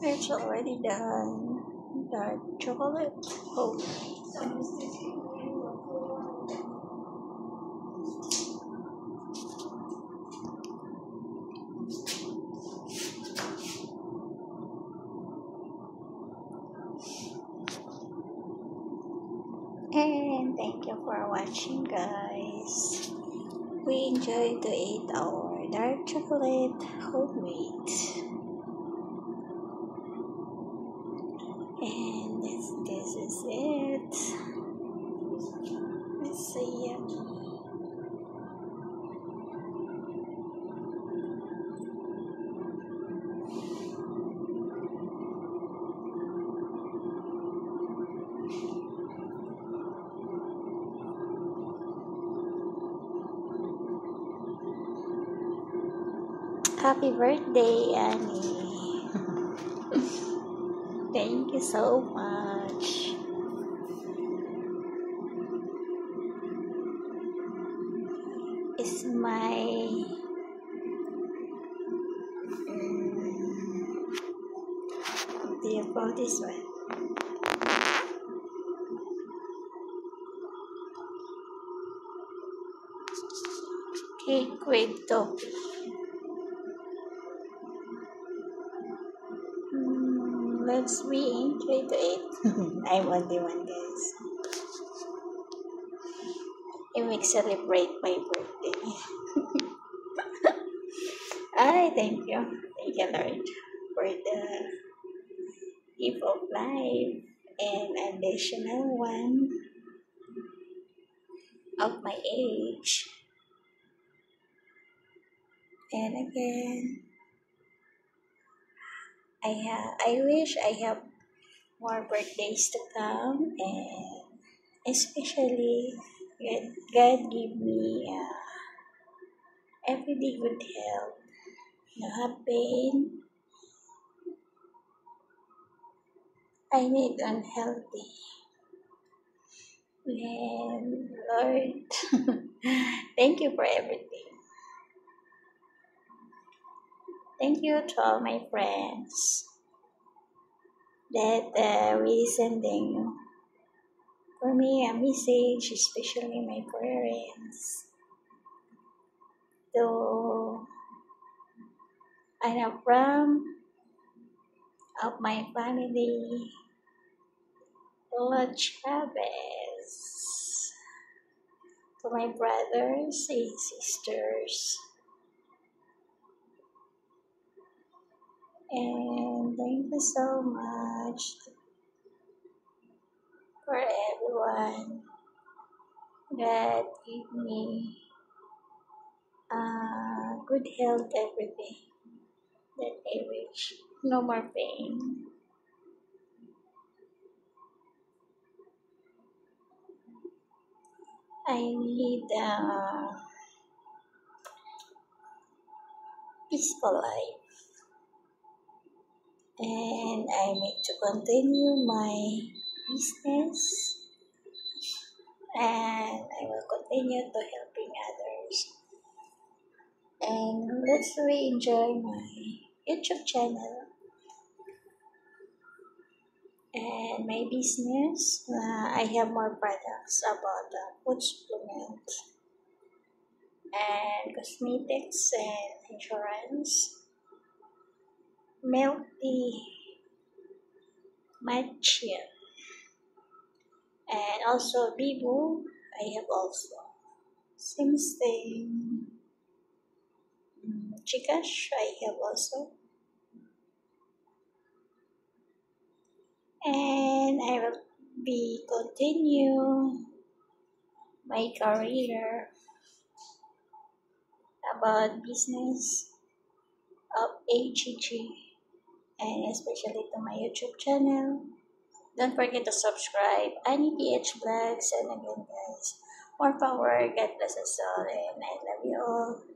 It's already done. Dark chocolate. Oh. And thank you for watching, guys. We enjoy to eat our dark chocolate homemade. And this is it. Let's see. Happy birthday, Annie. Thank you so much. It's my what do you call this one? Cake with topping. Let's we enjoy to eat. I'm only one, guys. I will celebrate my birthday. I thank you. Thank you, Lord, for the gift of life and additional one of my age. And again, I wish I have more birthdays to come, and especially God give me everyday good health, no have pain. I need unhealthy. And Lord, thank you for everything. Thank you to all my friends that we sending for me a message, especially my parents, to Anna from of my family, Lola Chavez, to my brothers and sisters, and thank you so much for everyone that give me good health every day. That I wish no more pain. I need peaceful life, and I need to continue my business, and I will continue to helping others. And let's really enjoy my YouTube channel and my business. I have more products about food supplement and cosmetics and insurance, milk tea, matcha, and also Bibu. I have also Simsting, Chikash. I have also, and I will be continue my career about business of AGG, and especially to my YouTube channel. Don't forget to subscribe Annie PH Vlogs, and again, guys, more power. God bless us all, and I love you all.